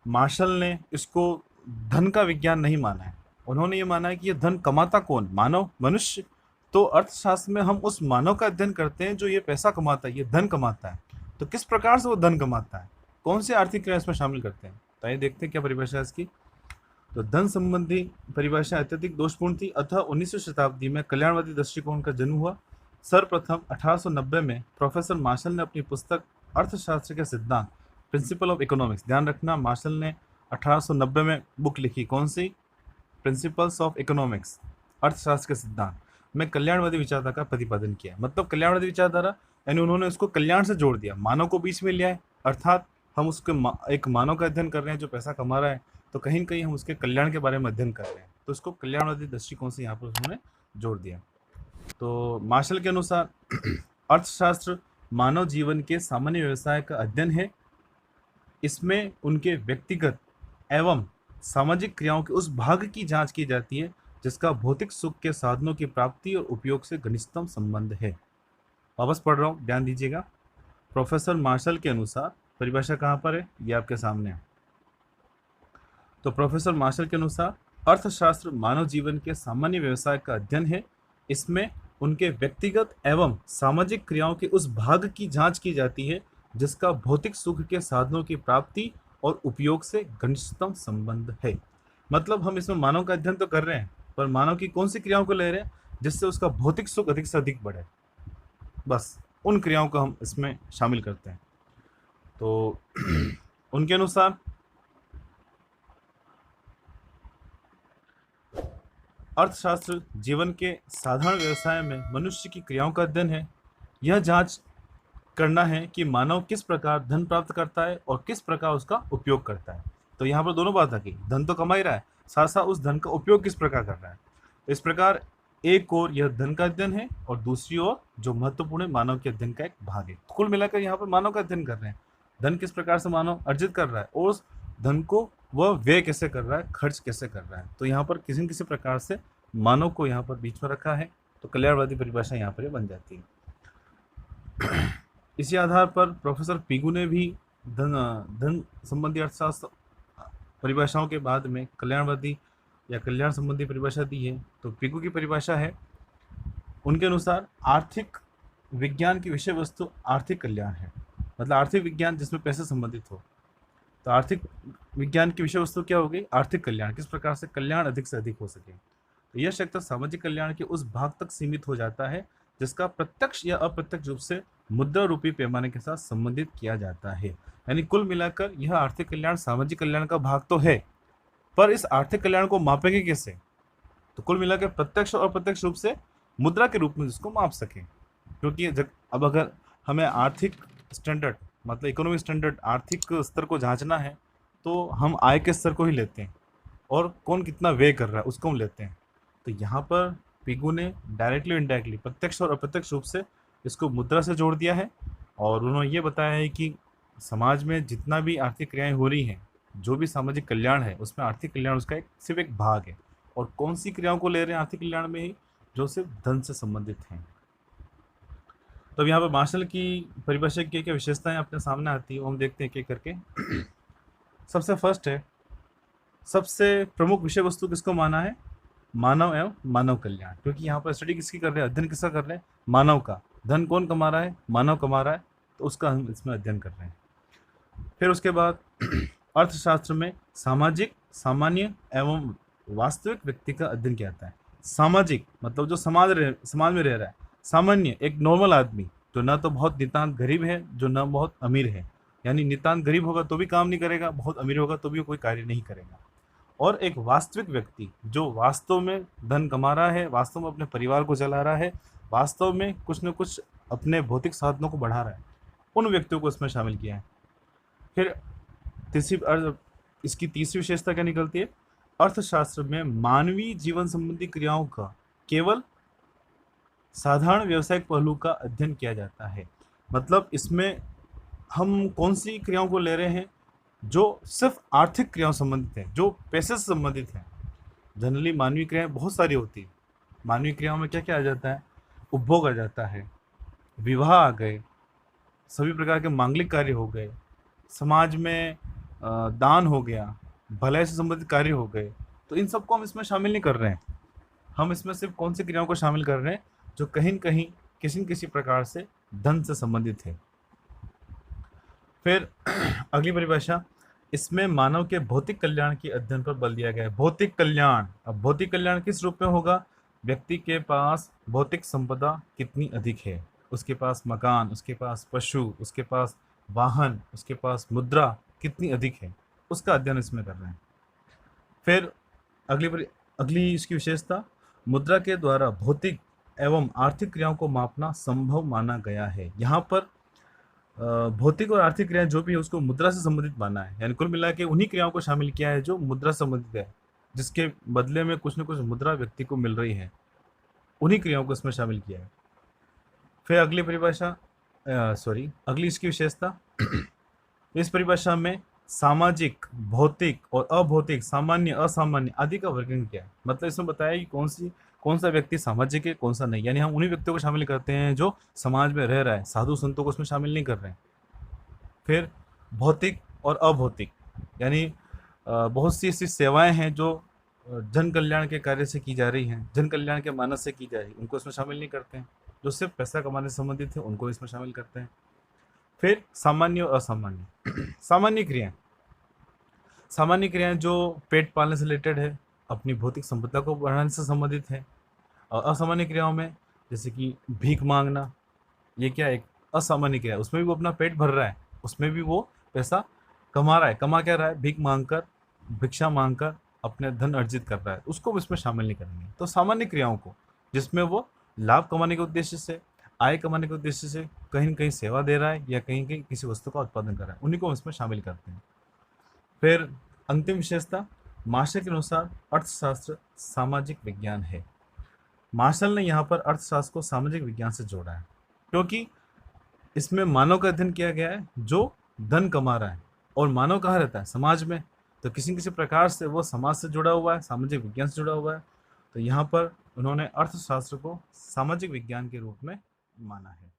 Martial ने इसको धन का विज्ञान नहीं माना है। उन्होंने ये माना है कि ये धन कमाता कौन, मानव, मनुष्य। तो अर्थशास्त्र में हम उस मानव का अध्ययन करते हैं जो ये पैसा कमाता है, ये धन कमाता है। तो किस प्रकार से वो धन कमाता है, कौन से आर्थिक क्रिया इसमें शामिल करते हैं, तो आइए देखते हैं क्या परिभाषा है इसकी। तो धन संबंधी परिभाषा अत्यधिक दोषपूर्ण थी, अतः 19वीं शताब्दी में कल्याणवादी दृष्टिकोण का जन्म हुआ। सर्वप्रथम 1890 में प्रोफेसर मार्शल ने अपनी पुस्तक अर्थशास्त्र के सिद्धांत, प्रिंसिपल ऑफ इकोनॉमिक्स, ध्यान रखना मार्शल ने 1890 में बुक लिखी, कौन सी, प्रिंसिपल्स ऑफ इकोनॉमिक्स, अर्थशास्त्र के सिद्धांत में कल्याणवादी विचारधारा का प्रतिपादन किया। मतलब कल्याणवादी विचारधारा यानी उन्होंने उसको कल्याण से जोड़ दिया, मानव को बीच में लिया है, अर्थात हम उसके एक मानव का अध्ययन कर रहे हैं जो पैसा कमा रहा है, तो कहीं न कहीं हम उसके कल्याण के बारे में अध्ययन कर रहे हैं, तो इसको कल्याणवादी दृष्टिकोण से यहाँ पर उन्होंने जोड़ दिया। तो मार्शल के अनुसार अर्थशास्त्र मानव जीवन के सामान्य व्यवसाय का अध्ययन है। इसमें उनके व्यक्तिगत एवं सामाजिक क्रियाओं के उस भाग की जांच की जाती है जिसका भौतिक सुख के साधनों की प्राप्ति और उपयोग से घनिष्ठतम संबंध है। वापस पढ़ रहा हूँ, ध्यान दीजिएगा। प्रोफेसर मार्शल के अनुसार, परिभाषा कहाँ पर है, ये आपके सामने है। तो प्रोफेसर मार्शल के अनुसार अर्थशास्त्र मानव जीवन के सामान्य व्यवसाय का अध्ययन है। इसमें उनके व्यक्तिगत एवं सामाजिक क्रियाओं के उस भाग की जांच की जाती है जिसका भौतिक सुख के साधनों की प्राप्ति और उपयोग से घनिष्ठतम संबंध है। मतलब हम इसमें मानव का अध्ययन तो कर रहे हैं, पर मानव की कौन सी क्रियाओं को ले रहे हैं जिससे उसका भौतिक सुख अधिक से अधिक बढ़े, बस उन क्रियाओं को हम इसमें शामिल करते हैं। तो उनके अनुसार अर्थशास्त्र जीवन के साधारण व्यवसाय में मनुष्य की क्रियाओं का अध्ययन है। यह जांच करना है कि मानव किस प्रकार धन प्राप्त करता है और किस प्रकार उसका उपयोग करता है। तो यहाँ पर दोनों बात आ गई, धन तो कमा ही रहा है, साथ साथ उस धन का उपयोग किस प्रकार कर रहा है। इस प्रकार एक ओर यह धन का अध्ययन है और दूसरी ओर जो महत्वपूर्ण है मानव के अध्ययन का एक भाग है। कुल मिलाकर यहाँ पर मानव का अध्ययन कर रहे हैं, धन किस प्रकार से मानव अर्जित कर रहा है और उस धन को वह व्यय कैसे कर रहा है, खर्च कैसे कर रहा है। तो यहाँ पर किसी न किसी प्रकार से मानव को यहाँ पर बीच में रखा है, तो कल्याणवादी परिभाषा यहाँ पर ये बन जाती है। इसी आधार पर प्रोफेसर पिगू ने भी धन संबंधी अर्थशास्त्र परिभाषाओं के बाद में कल्याणवादी या कल्याण संबंधी परिभाषा दी है। तो पिगू की परिभाषा है, उनके अनुसार आर्थिक विज्ञान की विषय वस्तु आर्थिक कल्याण है। मतलब आर्थिक विज्ञान जिसमें पैसे संबंधित हो, तो आर्थिक विज्ञान की विषय वस्तु क्या होगी, आर्थिक कल्याण, किस प्रकार से कल्याण अधिक से अधिक हो सके। तो यह शक्ति सामाजिक कल्याण के उस भाग तक सीमित हो जाता है जिसका प्रत्यक्ष या अप्रत्यक्ष रूप से मुद्रा रूपी पैमाने के साथ संबंधित किया जाता है। यानी कुल मिलाकर यह आर्थिक कल्याण सामाजिक कल्याण का भाग तो है, पर इस आर्थिक कल्याण को मापेंगे कैसे, तो कुल मिलाकर प्रत्यक्ष और अप्रत्यक्ष रूप से मुद्रा के रूप में जिसको माप सके। क्योंकि अब अगर हमें आर्थिक स्टैंडर्ड मतलब इकोनॉमिक स्टैंडर्ड आर्थिक स्तर को जांचना है तो हम आय के स्तर को ही लेते हैं और कौन कितना व्यय कर रहा है उसको हम लेते हैं। तो यहाँ पर पिगू ने डायरेक्टली इनडायरेक्टली प्रत्यक्ष और अप्रत्यक्ष रूप से इसको मुद्रा से जोड़ दिया है और उन्होंने ये बताया है कि समाज में जितना भी आर्थिक क्रियाएं हो रही हैं, जो भी सामाजिक कल्याण है उसमें आर्थिक कल्याण उसका सिर्फ एक भाग है। और कौन सी क्रियाओं को ले रहे हैं आर्थिक कल्याण में ही, जो सिर्फ धन से संबंधित हैं। तो अब यहाँ पर मार्शल की परिभाषा की क्या विशेषताएं अपने सामने आती है वो हम देखते हैं एक करके। सबसे फर्स्ट है, सबसे प्रमुख विषय वस्तु किसको माना है, मानव एवं मानव कल्याण। क्योंकि यहाँ पर स्टडी किसकी कर रहे हैं, अध्ययन किसका कर रहे हैं, मानव का। धन कौन कमा रहा है, मानव कमा रहा है, तो उसका हम इसमें अध्ययन कर रहे हैं। फिर उसके बाद अर्थशास्त्र में सामाजिक, सामान्य एवं वास्तविक व्यक्ति का अध्ययन किया जाता है। सामाजिक मतलब जो समाज में रह रहा है, सामान्य एक नॉर्मल आदमी जो ना तो बहुत नितांत गरीब है, जो ना बहुत अमीर है, यानी नितांत गरीब होगा तो भी काम नहीं करेगा, बहुत अमीर होगा तो भी कोई कार्य नहीं करेगा। और एक वास्तविक व्यक्ति जो वास्तव में धन कमा रहा है, वास्तव में अपने परिवार को चला रहा है, वास्तव में कुछ न कुछ अपने भौतिक साधनों को बढ़ा रहा है, उन व्यक्तियों को इसमें शामिल किया है। फिर इसकी तीसरी विशेषता क्या निकलती है, अर्थशास्त्र में मानवीय जीवन संबंधी क्रियाओं का केवल साधारण व्यावसायिक पहलू का अध्ययन किया जाता है। मतलब इसमें हम कौन सी क्रियाओं को ले रहे हैं, जो सिर्फ आर्थिक क्रियाओं संबंधित हैं, जो पैसे से संबंधित हैं। जनरली मानवीय क्रियाएं बहुत सारी होती है। मानवीय क्रियाओं में क्या क्या आ जाता है, उपभोग आ जाता है, विवाह आ गए, सभी प्रकार के मांगलिक कार्य हो गए, समाज में दान हो गया, भलाई से संबंधित कार्य हो गए, तो इन सबको हम इसमें शामिल नहीं कर रहे हैं। हम इसमें सिर्फ कौन सी क्रियाओं को शामिल कर रहे हैं जो कहीं न कहीं किसी न किसी प्रकार से धन से संबंधित है। फिर अगली परिभाषा, इसमें मानव के भौतिक कल्याण के अध्ययन पर बल दिया गया है। भौतिक कल्याण, अब भौतिक कल्याण किस रूप में होगा? व्यक्ति के पास भौतिक संपदा कितनी अधिक है, उसके पास मकान, उसके पास पशु, उसके पास वाहन, उसके पास मुद्रा कितनी अधिक है, उसका अध्ययन इसमें कर रहे हैं। फिर अगली इसकी विशेषता, मुद्रा के द्वारा भौतिक एवं आर्थिक क्रियाओं को मापना संभव माना गया है। यहाँ पर भौतिक और आर्थिक क्रियाएं जो भी है उसको मुद्रा से संबंधित माना है, यानी कुल मिला के उन्हीं क्रियाओं को शामिल किया है जो मुद्रा से संबंधित है, जिसके बदले में कुछ न कुछ मुद्रा व्यक्ति को मिल रही है, उन्हीं क्रियाओं को इसमें शामिल किया है। फिर अगली परिभाषा, अगली इसकी विशेषता, इस परिभाषा में सामाजिक, भौतिक और अभौतिक, सामान्य, असामान्य आदि का वर्गीकरण किया है। मतलब इसमें बताया कि कौन सा व्यक्ति सामाजिक है, कौन सा नहीं, यानी हम उन्हीं व्यक्तियों को शामिल करते हैं जो समाज में रह रहा है, साधु संतों को उसमें शामिल नहीं कर रहे हैं। फिर भौतिक और अभौतिक, यानी बहुत सी ऐसी सेवाएं हैं जो जन कल्याण के कार्य से की जा रही हैं, जन कल्याण के मानस से की जा रही है, उनको इसमें शामिल नहीं करते हैं। जो सिर्फ पैसा कमाने से संबंधित है उनको इसमें शामिल करते हैं। फिर सामान्य और असामान्य सामान्य क्रियाएं जो पेट पालने से रिलेटेड है, अपनी भौतिक संपदा को बढ़ाने से संबंधित है। और असामान्य क्रियाओं में जैसे कि भीख मांगना, ये क्या एक असामान्य क्रिया है, उसमें भी वो अपना पेट भर रहा है, उसमें भी वो पैसा कमा रहा है। कमा क्या रहा है? भिक्षा मांगकर अपने धन अर्जित कर रहा है, उसको हम इसमें शामिल नहीं करेंगे। तो सामान्य क्रियाओं को, जिसमें वो लाभ कमाने के उद्देश्य से, आय कमाने के उद्देश्य से कहीं न कहीं सेवा दे रहा है या कहीं कहीं किसी वस्तु का उत्पादन कर रहा है, उन्हीं को हम इसमें शामिल करते हैं। फिर अंतिम विशेषता, मार्शल के अनुसार अर्थशास्त्र सामाजिक विज्ञान है। मार्शल ने यहाँ पर अर्थशास्त्र को सामाजिक विज्ञान से जोड़ा है, क्योंकि इसमें मानव का अध्ययन किया गया है जो धन कमा रहा है, और मानव कहाँ रहता है? समाज में। तो किसी न किसी प्रकार से वो समाज से जुड़ा हुआ है, सामाजिक विज्ञान से जुड़ा हुआ है। तो यहाँ पर उन्होंने अर्थशास्त्र को सामाजिक विज्ञान के रूप में माना है।